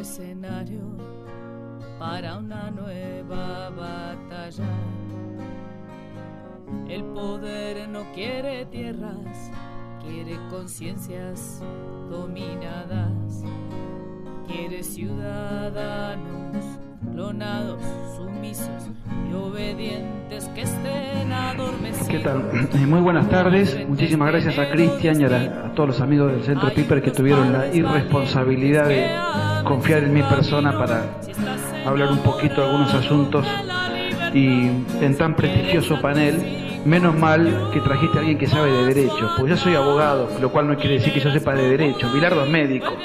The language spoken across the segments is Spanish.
escenario para una nueva batalla. El poder no quiere tierras, quiere conciencias dominadas, quiere ciudadanos clonados, sumisos y obedientes que estén adormecidos. ¿Qué tal? Muy buenas tardes. Muchísimas gracias a Cristian y a todos los amigos del Centro Piper que tuvieron la irresponsabilidad de confiar en mi persona para hablar un poquito de algunos asuntos y en tan prestigioso panel. Menos mal que trajiste a alguien que sabe de derecho, porque yo soy abogado, lo cual no quiere decir que yo sepa de derecho. Bilardo es médico.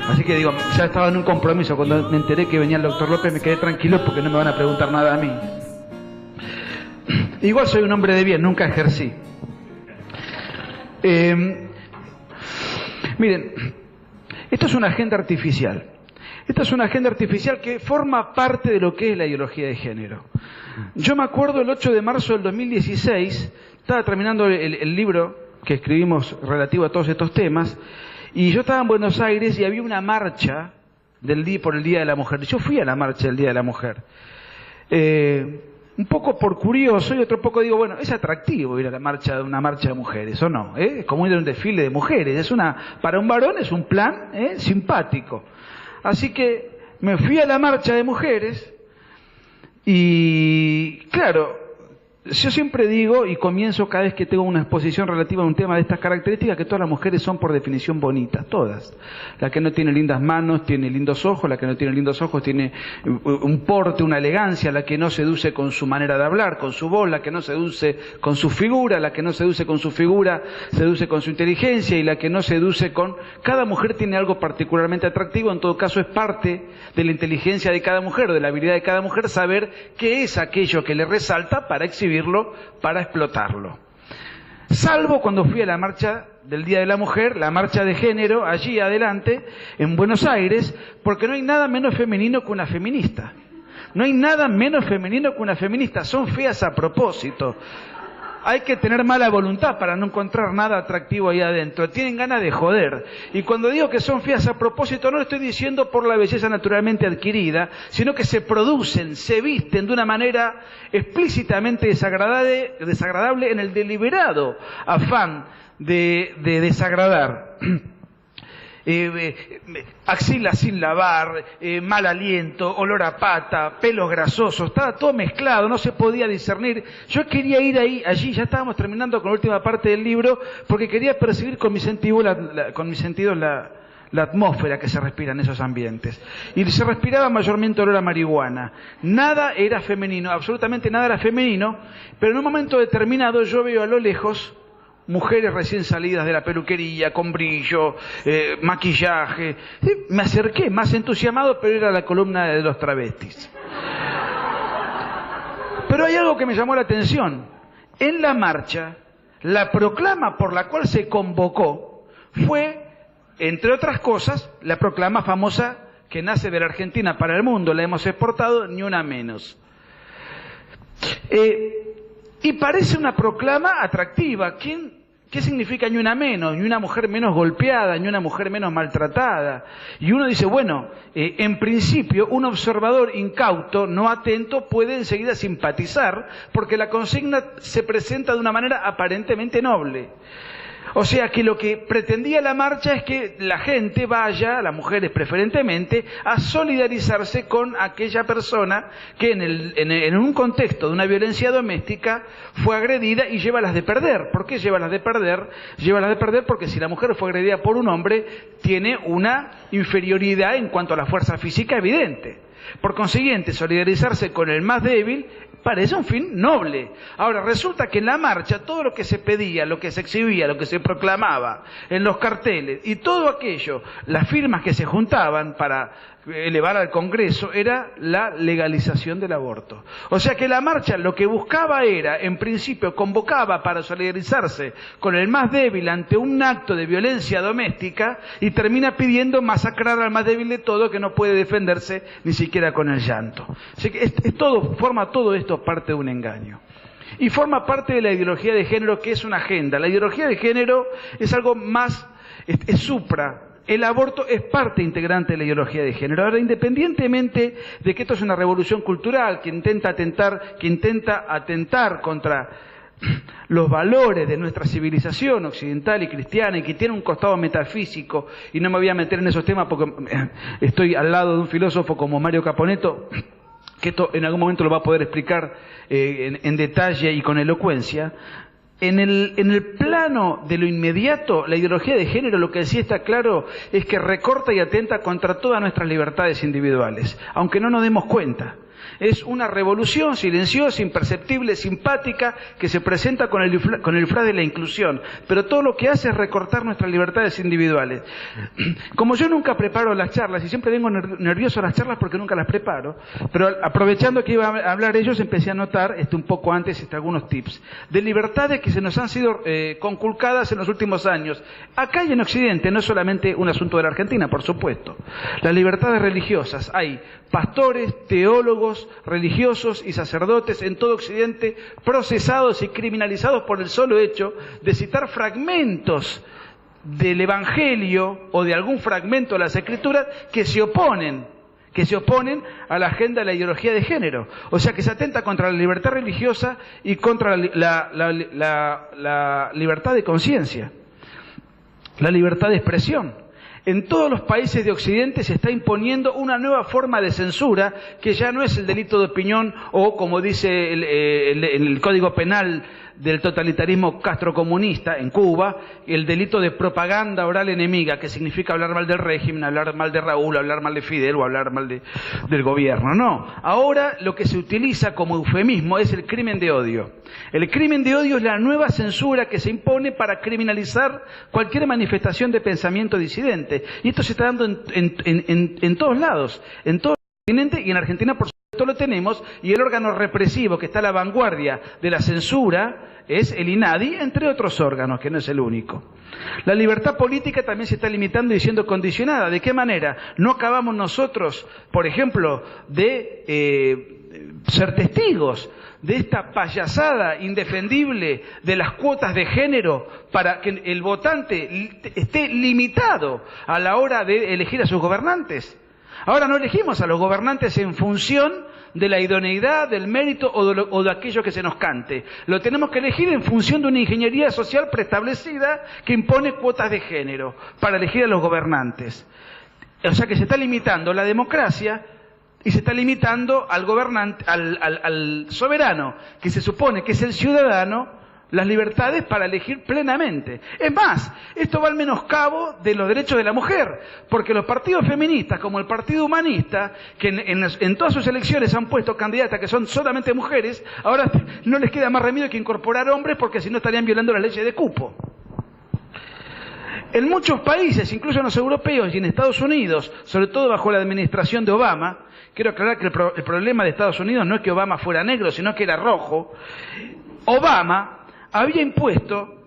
Así que digo, ya estaba en un compromiso. Cuando me enteré que venía el doctor López me quedé tranquilo porque no me van a preguntar nada a mí. Igual soy un hombre de bien, nunca ejercí. Miren, esto es una agenda artificial. Esta es una agenda artificial que forma parte de lo que es la ideología de género. Yo me acuerdo el 8 de marzo del 2016, estaba terminando el libro que escribimos relativo a todos estos temas, y yo estaba en Buenos Aires y había una marcha por el Día de la Mujer. Yo fui a la marcha del Día de la Mujer. Un poco por curioso y otro poco digo, bueno, es atractivo ir a una marcha de mujeres, ¿o no? Es como ir a un desfile de mujeres. Para un varón es un plan simpático. Así que me fui a la marcha de mujeres y, claro, yo siempre digo y comienzo cada vez que tengo una exposición relativa a un tema de estas características que todas las mujeres son por definición bonitas, todas. La que no tiene lindas manos tiene lindos ojos, la que no tiene lindos ojos tiene un porte, una elegancia, la que no seduce con su manera de hablar, con su voz, la que no seduce con su figura, la que no seduce con su figura, seduce con su inteligencia y la que no seduce con... Cada mujer tiene algo particularmente atractivo, en todo caso es parte de la inteligencia de cada mujer, o de la habilidad de cada mujer saber qué es aquello que le resalta para exhibirlo, para explotarlo. Salvo cuando fui a la marcha del Día de la Mujer, la marcha de género, allí adelante, en Buenos Aires, porque no hay nada menos femenino que una feminista. No hay nada menos femenino que una feminista. Son feas a propósito. Hay que tener mala voluntad para no encontrar nada atractivo ahí adentro. Tienen ganas de joder. Y cuando digo que son feas a propósito, no lo estoy diciendo por la belleza naturalmente adquirida, sino que se producen, se visten de una manera explícitamente desagradable en el deliberado afán de desagradar. Axilas sin lavar, mal aliento, olor a pata, pelos grasosos, estaba todo mezclado, no se podía discernir. Yo quería ir allí, ya estábamos terminando con la última parte del libro, porque quería percibir con mis sentidos la atmósfera que se respira en esos ambientes. Y se respiraba mayormente olor a marihuana. Nada era femenino, absolutamente nada era femenino, pero en un momento determinado yo veo a lo lejos mujeres recién salidas de la peluquería, con brillo, maquillaje. Me acerqué, más entusiasmado, pero era la columna de los travestis. Pero hay algo que me llamó la atención. En la marcha, la proclama por la cual se convocó fue, entre otras cosas, la proclama famosa que nace de la Argentina para el mundo, la hemos exportado, ni una menos. Y parece una proclama atractiva. ¿Qué significa ni una menos? Ni una mujer menos golpeada, ni una mujer menos maltratada. Y uno dice, bueno, en principio un observador incauto, no atento, puede enseguida simpatizar, porque la consigna se presenta de una manera aparentemente noble. O sea que lo que pretendía la marcha es que la gente vaya, las mujeres preferentemente, a solidarizarse con aquella persona que en un contexto de una violencia doméstica fue agredida y llévalas de perder. ¿Por qué llévalas de perder? Llévalas de perder porque si la mujer fue agredida por un hombre, tiene una inferioridad en cuanto a la fuerza física evidente. Por consiguiente, solidarizarse con el más débil parece un fin noble. Ahora, resulta que en la marcha todo lo que se pedía, lo que se exhibía, lo que se proclamaba en los carteles y todo aquello, las firmas que se juntaban para elevar al Congreso, era la legalización del aborto. O sea que la marcha lo que buscaba era, en principio, convocaba para solidarizarse con el más débil ante un acto de violencia doméstica y termina pidiendo masacrar al más débil de todo que no puede defenderse ni siquiera con el llanto. Así que forma todo esto parte de un engaño. Y forma parte de la ideología de género, que es una agenda. La ideología de género es algo más, es supra El aborto es parte integrante de la ideología de género. Ahora, independientemente de que esto es una revolución cultural que intenta atentar contra los valores de nuestra civilización occidental y cristiana, y que tiene un costado metafísico, y no me voy a meter en esos temas porque estoy al lado de un filósofo como Mario Caponetto, que esto en algún momento lo va a poder explicar en detalle y con elocuencia. En el plano de lo inmediato, la ideología de género, lo que sí está claro es que recorta y atenta contra todas nuestras libertades individuales, aunque no nos demos cuenta. Es una revolución silenciosa, imperceptible, simpática, que se presenta con el disfraz de la inclusión, pero todo lo que hace es recortar nuestras libertades individuales. Como yo nunca preparo las charlas, y siempre vengo nervioso a las charlas porque nunca las preparo, pero aprovechando que iba a hablar ellos, empecé a anotar un poco antes algunos tips de libertades que se nos han sido conculcadas en los últimos años, acá y en Occidente. No es solamente un asunto de la Argentina, por supuesto. Las libertades religiosas, hay pastores, teólogos, religiosos y sacerdotes en todo Occidente procesados y criminalizados por el solo hecho de citar fragmentos del Evangelio o de algún fragmento de las Escrituras que se oponen a la agenda de la ideología de género. O sea, que se atenta contra la libertad religiosa y contra la libertad de conciencia, la libertad de expresión. En todos los países de Occidente se está imponiendo una nueva forma de censura que ya no es el delito de opinión o, como dice el Código Penal del totalitarismo castrocomunista en Cuba, el delito de propaganda oral enemiga, que significa hablar mal del régimen, hablar mal de Raúl, hablar mal de Fidel o hablar mal del gobierno. No, ahora lo que se utiliza como eufemismo es el crimen de odio. El crimen de odio es la nueva censura que se impone para criminalizar cualquier manifestación de pensamiento disidente. Y esto se está dando en todos lados, en todo el continente, y en Argentina por supuesto lo tenemos, y el órgano represivo que está a la vanguardia de la censura es el INADI, entre otros órganos, que no es el único. La libertad política también se está limitando y siendo condicionada. ¿De qué manera? No acabamos nosotros, por ejemplo, de ser testigos de esta payasada indefendible de las cuotas de género para que el votante esté limitado a la hora de elegir a sus gobernantes. Ahora no elegimos a los gobernantes en función de la idoneidad, del mérito o de aquello que se nos cante. Lo tenemos que elegir en función de una ingeniería social preestablecida que impone cuotas de género para elegir a los gobernantes. O sea que se está limitando la democracia y se está limitando al gobernante, al soberano, que se supone que es el ciudadano, las libertades para elegir plenamente. Es más, esto va al menoscabo de los derechos de la mujer, porque los partidos feministas, como el Partido Humanista, que en todas sus elecciones han puesto candidatas que son solamente mujeres, ahora no les queda más remedio que incorporar hombres, porque si no estarían violando las leyes de cupo. En muchos países, incluso en los europeos y en Estados Unidos, sobre todo bajo la administración de Obama, quiero aclarar que el problema de Estados Unidos no es que Obama fuera negro, sino que era rojo. Obama había impuesto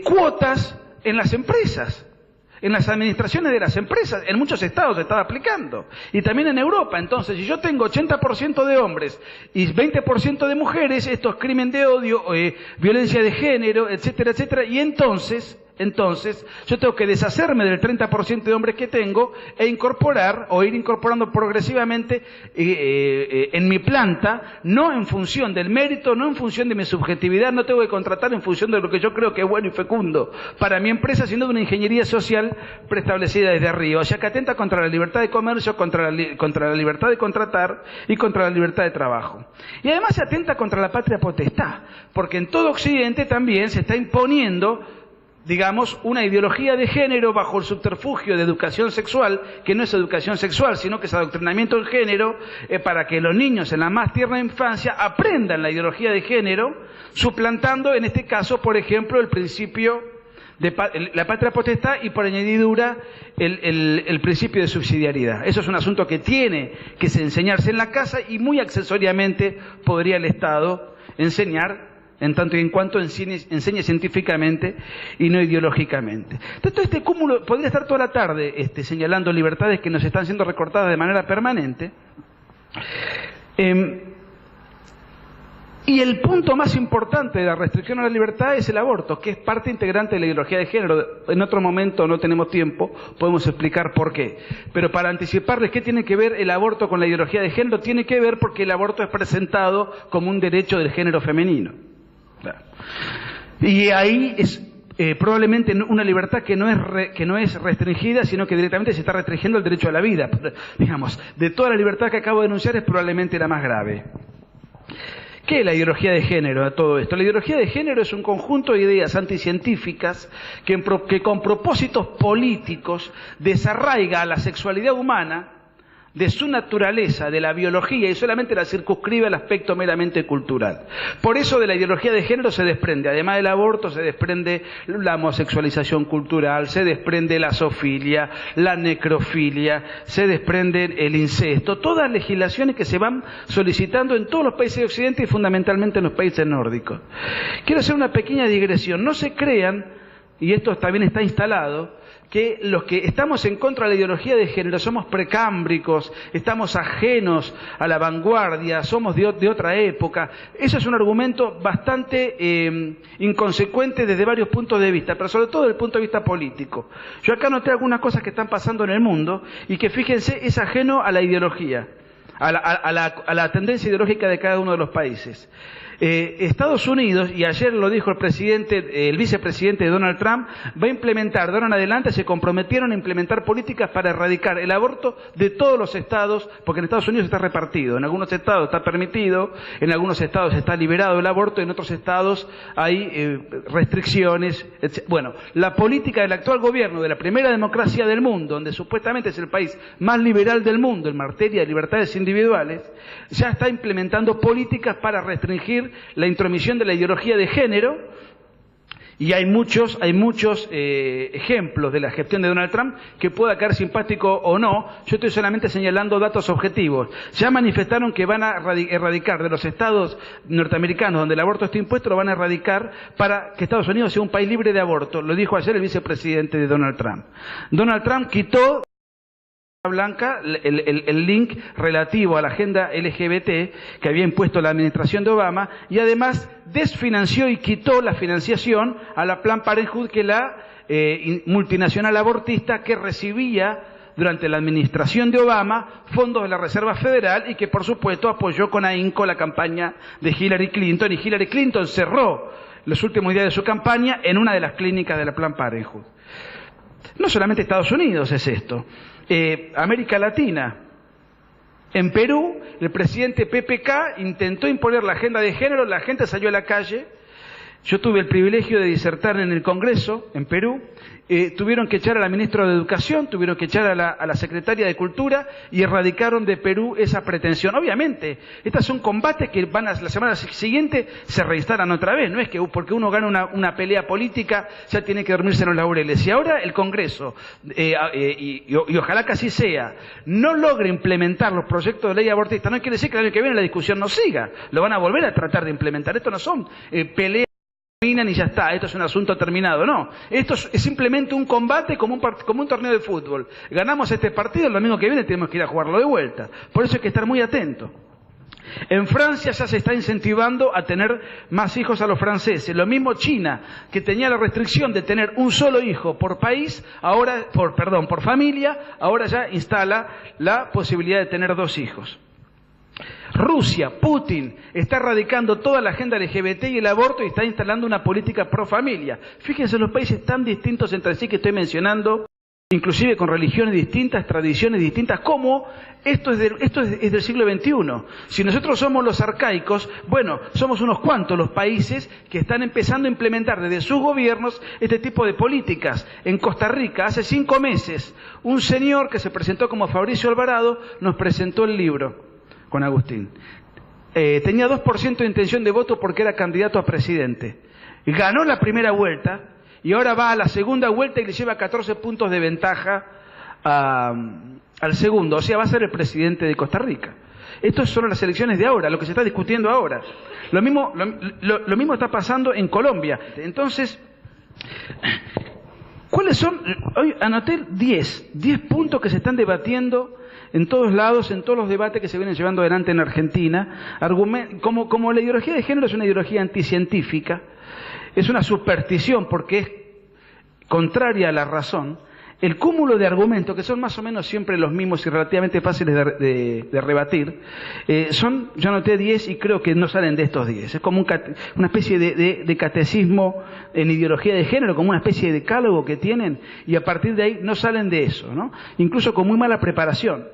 cuotas en las empresas, en las administraciones de las empresas. En muchos estados se estaba aplicando, y también en Europa. Entonces, si yo tengo 80% de hombres y 20% de mujeres, esto es crimen de odio, violencia de género, etcétera, etcétera, y entonces yo tengo que deshacerme del 30% de hombres que tengo e incorporar o ir incorporando progresivamente en mi planta, no en función del mérito, no en función de mi subjetividad, no tengo que contratar en función de lo que yo creo que es bueno y fecundo para mi empresa, sino de una ingeniería social preestablecida desde arriba. O sea, que atenta contra la libertad de comercio, contra la libertad de contratar y contra la libertad de trabajo. Y además se atenta contra la patria potestad, porque en todo Occidente también se está imponiendo, digamos, una ideología de género bajo el subterfugio de educación sexual, que no es educación sexual, sino que es adoctrinamiento del género, para que los niños en la más tierna infancia aprendan la ideología de género, suplantando en este caso, por ejemplo, el principio de la patria potestad y por añadidura el principio de subsidiariedad. Eso es un asunto que tiene que enseñarse en la casa, y muy accesoriamente podría el Estado enseñar, en tanto y en cuanto enseñe científicamente y no ideológicamente. Todo este cúmulo podría estar toda la tarde señalando libertades que nos están siendo recortadas de manera permanente. Y el punto más importante de la restricción a la libertad es el aborto, que es parte integrante de la ideología de género. En otro momento, no tenemos tiempo, podemos explicar por qué. Pero para anticiparles qué tiene que ver el aborto con la ideología de género, tiene que ver porque el aborto es presentado como un derecho del género femenino. Claro. Y ahí es probablemente una libertad que no es restringida, sino que directamente se está restringiendo el derecho a la vida. Digamos, de toda la libertad que acabo de enunciar es probablemente la más grave. ¿Qué es la ideología de género a todo esto? La ideología de género es un conjunto de ideas anticientíficas que con propósitos políticos desarraiga a la sexualidad humana de su naturaleza, de la biología, y solamente la circunscribe al aspecto meramente cultural. Por eso de la ideología de género se desprende, además del aborto, se desprende la homosexualización cultural, se desprende la zoofilia, la necrofilia, se desprende el incesto, todas legislaciones que se van solicitando en todos los países de Occidente y fundamentalmente en los países nórdicos. Quiero hacer una pequeña digresión. No se crean, y esto también está instalado, que los que estamos en contra de la ideología de género somos precámbricos, estamos ajenos a la vanguardia, somos de otra época. Eso es un argumento bastante inconsecuente desde varios puntos de vista, pero sobre todo desde el punto de vista político. Yo acá noté algunas cosas que están pasando en el mundo y que, fíjense, es ajeno a la ideología, a la tendencia ideológica de cada uno de los países. Estados Unidos, y ayer lo dijo el vicepresidente de Donald Trump, va a implementar, de ahora en adelante se comprometieron a implementar políticas para erradicar el aborto de todos los estados, porque en Estados Unidos está repartido, en algunos estados está permitido, en algunos estados está liberado el aborto, en otros estados hay restricciones, etc. Bueno, la política del actual gobierno de la primera democracia del mundo, donde supuestamente es el país más liberal del mundo en materia de libertades individuales, ya está implementando políticas para restringir la intromisión de la ideología de género, y hay muchos ejemplos de la gestión de Donald Trump que pueda caer simpático o no. Yo estoy solamente señalando datos objetivos. Ya manifestaron que van a erradicar de los estados norteamericanos donde el aborto está impuesto, lo van a erradicar para que Estados Unidos sea un país libre de aborto. Lo dijo ayer el vicepresidente de Donald Trump. Donald Trump quitó blanca el link relativo a la agenda LGBT que había impuesto la administración de Obama, y además desfinanció y quitó la financiación a la Planned Parenthood, que es la multinacional abortista que recibía durante la administración de Obama fondos de la Reserva Federal y que por supuesto apoyó con ahínco la campaña de Hillary Clinton, y Hillary Clinton cerró los últimos días de su campaña en una de las clínicas de la Planned Parenthood. No solamente Estados Unidos es esto. América Latina. En Perú, el presidente PPK intentó imponer la agenda de género, la gente salió a la calle. Yo tuve el privilegio de disertar en el Congreso, en Perú. Tuvieron que echar a la ministra de Educación, tuvieron que echar a la secretaria de Cultura y erradicaron de Perú esa pretensión. Obviamente, estos son combates que van la semana siguiente se reinstalan otra vez. No es que porque uno gana una pelea política ya tiene que dormirse en los laureles. Y ahora el Congreso, y ojalá que así sea, no logra implementar los proyectos de ley abortista, no quiere decir que el año que viene la discusión no siga. Lo van a volver a tratar de implementar. Esto no son peleas y ya está, esto es un asunto terminado. No, esto es simplemente un combate como un torneo de fútbol. Ganamos este partido, el domingo que viene tenemos que ir a jugarlo de vuelta. Por eso hay que estar muy atentos. En Francia ya se está incentivando a tener más hijos a los franceses. Lo mismo China, que tenía la restricción de tener un solo hijo por país, por familia, ahora ya instala la posibilidad de tener 2 hijos. Rusia, Putin, está erradicando toda la agenda LGBT y el aborto y está instalando una política pro familia. Fíjense los países tan distintos entre sí que estoy mencionando, inclusive con religiones distintas, tradiciones distintas, como esto es del siglo XXI. Si nosotros somos los arcaicos, bueno, somos unos cuantos los países que están empezando a implementar desde sus gobiernos este tipo de políticas. En Costa Rica, hace 5 meses, un señor que se presentó como Fabricio Alvarado nos presentó el libro con Agustín. Tenía 2% de intención de voto porque era candidato a presidente. Ganó la primera vuelta y ahora va a la segunda vuelta y le lleva 14 puntos de ventaja al segundo. O sea, va a ser el presidente de Costa Rica. Estas son las elecciones de ahora, lo que se está discutiendo ahora. Lo mismo está pasando en Colombia. Entonces, ¿cuáles son? Hoy anoté 10 puntos que se están debatiendo en todos lados, en todos los debates que se vienen llevando adelante en Argentina, como la ideología de género es una ideología anticientífica, es una superstición porque es contraria a la razón, el cúmulo de argumentos, que son más o menos siempre los mismos y relativamente fáciles de rebatir, yo anoté 10 y creo que no salen de estos 10. Es como una especie de catecismo en ideología de género, como una especie de decálogo que tienen, y a partir de ahí no salen de eso, ¿no? Incluso con muy mala preparación.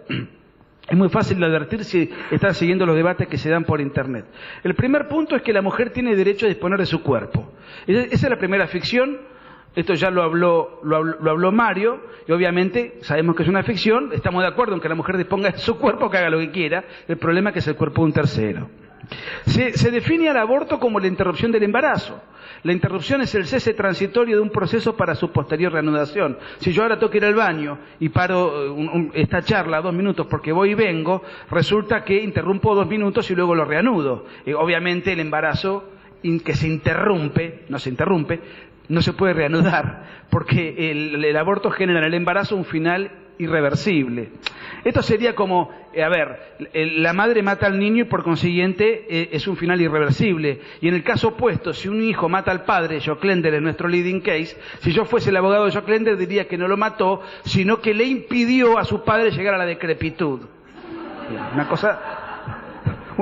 Es muy fácil de advertir si están siguiendo los debates que se dan por Internet. El primer punto es que la mujer tiene derecho a disponer de su cuerpo. Esa es la primera ficción. Esto ya lo habló Mario, y obviamente sabemos que es una ficción, estamos de acuerdo en que la mujer disponga de su cuerpo, que haga lo que quiera, el problema es que es el cuerpo de un tercero. Se define al aborto como la interrupción del embarazo. La interrupción es el cese transitorio de un proceso para su posterior reanudación. Si yo ahora tengo que ir al baño y paro esta charla 2 minutos porque voy y vengo, resulta que interrumpo 2 minutos y luego lo reanudo. Obviamente el embarazo que se interrumpe, no se puede reanudar, porque el aborto genera en el embarazo un final irreversible. Esto sería como, la madre mata al niño y por consiguiente es un final irreversible. Y en el caso opuesto, si un hijo mata al padre, Jock Lender es nuestro leading case, si yo fuese el abogado de Jock Lender diría que no lo mató, sino que le impidió a su padre llegar a la decrepitud. Una cosa,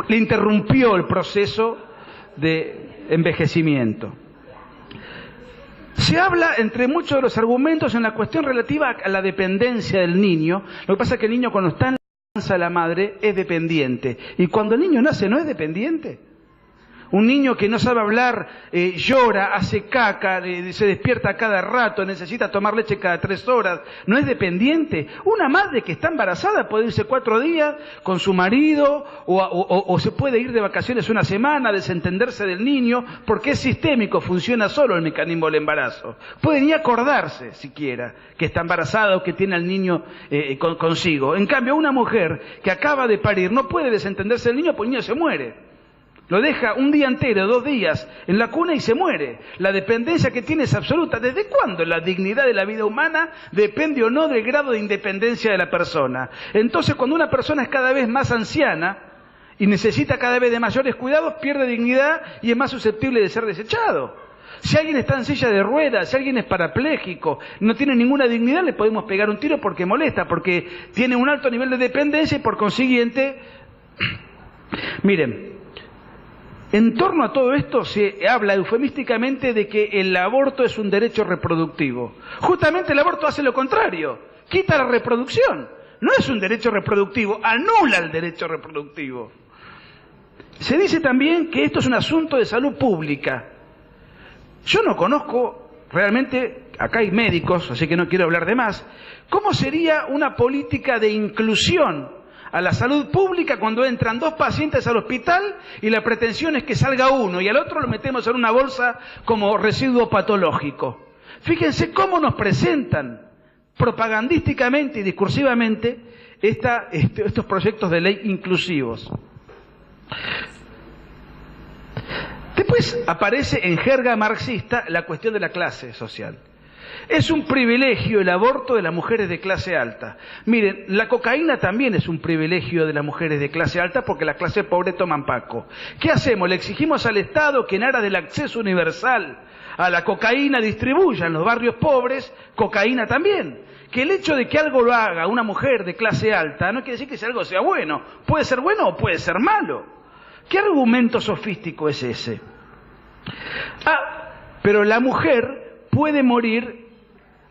le interrumpió el proceso de envejecimiento. Se habla, entre muchos de los argumentos, en la cuestión relativa a la dependencia del niño. Lo que pasa es que el niño cuando está en la panza de la madre es dependiente. Y cuando el niño nace no es dependiente. Un niño que no sabe hablar, llora, hace caca, se despierta cada rato, necesita tomar leche cada 3 horas, no es dependiente. Una madre que está embarazada puede irse 4 días con su marido o se puede ir de vacaciones 1 semana, desentenderse del niño, porque es sistémico, funciona solo el mecanismo del embarazo. Puede ni acordarse siquiera que está embarazada o que tiene al niño consigo. En cambio, una mujer que acaba de parir no puede desentenderse del niño porque el niño se muere. Lo deja un día entero, 2 días en la cuna y se muere. La dependencia que tiene es absoluta. ¿Desde cuándo la dignidad de la vida humana depende o no del grado de independencia de la persona? Entonces, cuando una persona es cada vez más anciana y necesita cada vez de mayores cuidados, pierde dignidad y es más susceptible de ser desechado. Si alguien está en silla de ruedas, si alguien es parapléjico, no tiene ninguna dignidad, le podemos pegar un tiro porque molesta, porque tiene un alto nivel de dependencia y por consiguiente... Miren, en torno a todo esto se habla eufemísticamente de que el aborto es un derecho reproductivo. Justamente el aborto hace lo contrario, quita la reproducción. No es un derecho reproductivo, anula el derecho reproductivo. Se dice también que esto es un asunto de salud pública. Yo no conozco realmente, acá hay médicos, así que no quiero hablar de más, ¿cómo sería una política de inclusión a la salud pública cuando entran 2 pacientes al hospital y la pretensión es que salga uno y al otro lo metemos en una bolsa como residuo patológico? Fíjense cómo nos presentan propagandísticamente y discursivamente estos proyectos de ley inclusivos. Después aparece en jerga marxista la cuestión de la clase social. Es un privilegio el aborto de las mujeres de clase alta. Miren, la cocaína también es un privilegio de las mujeres de clase alta porque la clase pobre toman paco. ¿Qué hacemos? Le exigimos al Estado que en aras del acceso universal a la cocaína distribuya en los barrios pobres cocaína también. Que el hecho de que algo lo haga una mujer de clase alta no quiere decir que si algo sea bueno. Puede ser bueno o puede ser malo. ¿Qué argumento sofístico es ese? Pero la mujer puede morir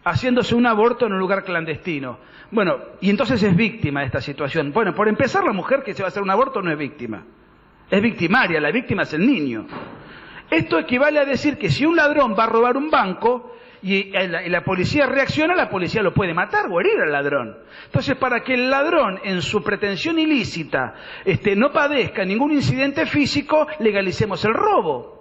haciéndose un aborto en un lugar clandestino. Bueno, y entonces es víctima de esta situación. Bueno, por empezar, la mujer que se va a hacer un aborto no es víctima. Es victimaria, la víctima es el niño. Esto equivale a decir que si un ladrón va a robar un banco y la policía reacciona, la policía lo puede matar o herir al ladrón. Entonces, para que el ladrón, en su pretensión ilícita, no padezca ningún incidente físico, legalicemos el robo.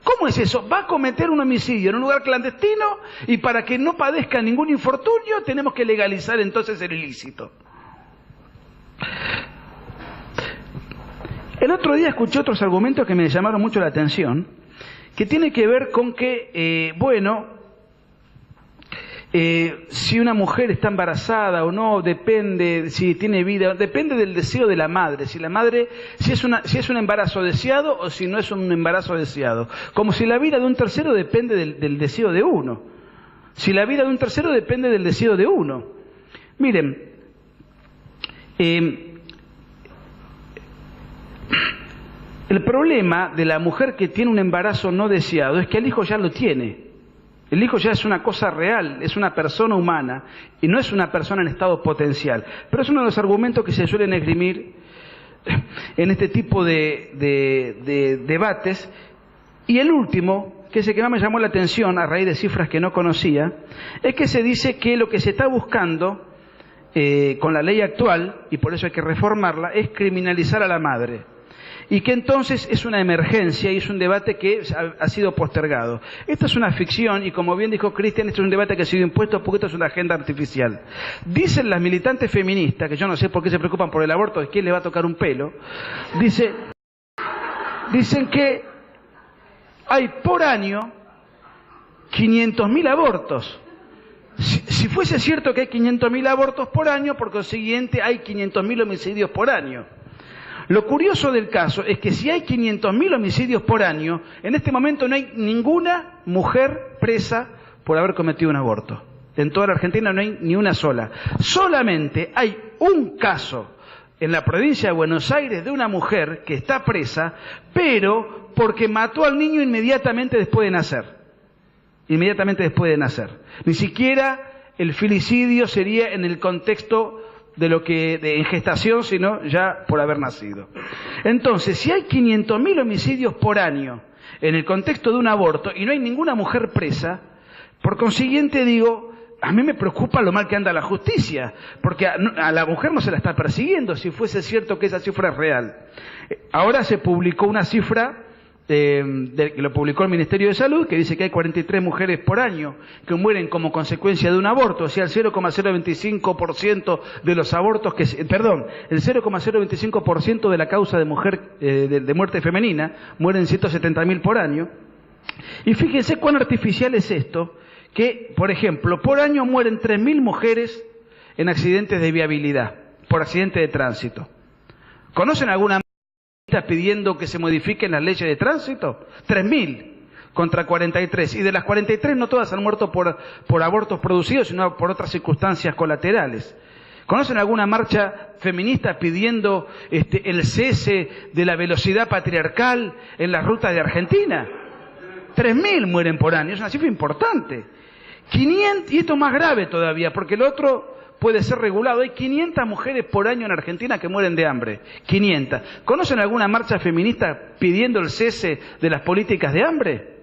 ¿Cómo es eso? Va a cometer un homicidio en un lugar clandestino y para que no padezca ningún infortunio tenemos que legalizar entonces el ilícito. El otro día escuché otros argumentos que me llamaron mucho la atención, que tiene que ver con que, Si una mujer está embarazada o no, depende si tiene vida, depende del deseo de la madre. Si es un embarazo deseado o si no es un embarazo deseado. Como si la vida de un tercero depende del deseo de uno. Si la vida de un tercero depende del deseo de uno. Miren, el problema de la mujer que tiene un embarazo no deseado es que el hijo ya lo tiene. El hijo ya es una cosa real, es una persona humana y no es una persona en estado potencial. Pero es uno de los argumentos que se suelen esgrimir en este tipo de debates. Y el último, que es el que más me llamó la atención a raíz de cifras que no conocía, es que se dice que lo que se está buscando con la ley actual, y por eso hay que reformarla, es criminalizar a la madre. Y que entonces es una emergencia y es un debate que ha sido postergado. Esto es una ficción y como bien dijo Cristian, esto es un debate que ha sido impuesto porque esto es una agenda artificial. Dicen las militantes feministas, que yo no sé por qué se preocupan por el aborto, de quién le va a tocar un pelo, dicen que hay por año 500.000 abortos. Si fuese cierto que hay 500.000 abortos por año, por consiguiente hay 500.000 homicidios por año. Lo curioso del caso es que si hay 500.000 homicidios por año, en este momento no hay ninguna mujer presa por haber cometido un aborto. En toda la Argentina no hay ni una sola. Solamente hay un caso en la provincia de Buenos Aires de una mujer que está presa, pero porque mató al niño inmediatamente después de nacer. Inmediatamente después de nacer. Ni siquiera el filicidio sería en el contexto en gestación, sino ya por haber nacido. Entonces, si hay 500.000 homicidios por año en el contexto de un aborto y no hay ninguna mujer presa, por consiguiente digo, a mí me preocupa lo mal que anda la justicia, porque a la mujer no se la está persiguiendo, si fuese cierto que esa cifra es real. Ahora se publicó una cifra que lo publicó el Ministerio de Salud, que dice que hay 43 mujeres por año que mueren como consecuencia de un aborto, o sea, el 0,025% de los abortos el 0,025% de la causa de muerte femenina, mueren 170.000 por año. Y fíjense cuán artificial es esto, que, por ejemplo, por año mueren 3.000 mujeres en accidentes de viabilidad, por accidente de tránsito. ¿Conocen alguna pidiendo que se modifiquen las leyes de tránsito? 3.000 contra 43. Y de las 43 no todas han muerto por abortos producidos, sino por otras circunstancias colaterales. ¿Conocen alguna marcha feminista pidiendo el cese de la velocidad patriarcal en las rutas de Argentina? 3.000 mueren por año, es una cifra importante. 500, y esto es más grave todavía, porque el otro puede ser regulado. Hay 500 mujeres por año en Argentina que mueren de hambre. 500. ¿Conocen alguna marcha feminista pidiendo el cese de las políticas de hambre?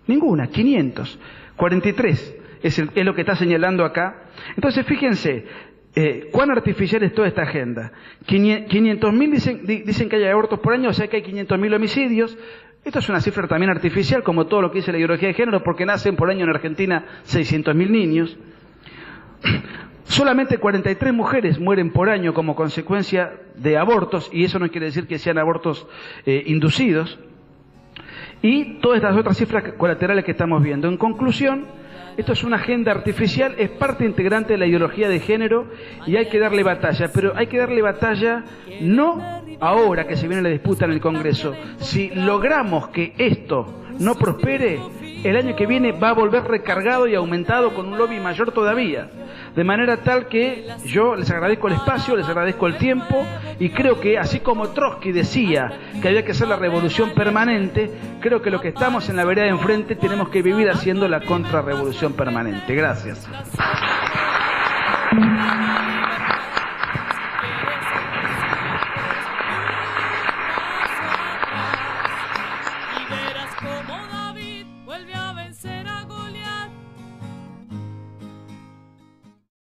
Ninguna. 500. 43 es lo que está señalando acá. Entonces, fíjense, cuán artificial es toda esta agenda. 500.000 dicen que hay abortos por año, o sea que hay 500.000 homicidios. Esto es una cifra también artificial, como todo lo que dice la ideología de género, porque nacen por año en Argentina 600.000 niños. Solamente 43 mujeres mueren por año como consecuencia de abortos, y eso no quiere decir que sean abortos inducidos. Y todas estas otras cifras colaterales que estamos viendo. En conclusión, esto es una agenda artificial, es parte integrante de la ideología de género y hay que darle batalla. Pero hay que darle batalla no ahora que se viene la disputa en el Congreso. Si logramos que esto no prospere, el año que viene va a volver recargado y aumentado con un lobby mayor todavía. De manera tal que yo les agradezco el espacio, les agradezco el tiempo y creo que así como Trotsky decía que había que hacer la revolución permanente, creo que lo que estamos en la vereda de enfrente tenemos que vivir haciendo la contrarrevolución permanente. Gracias.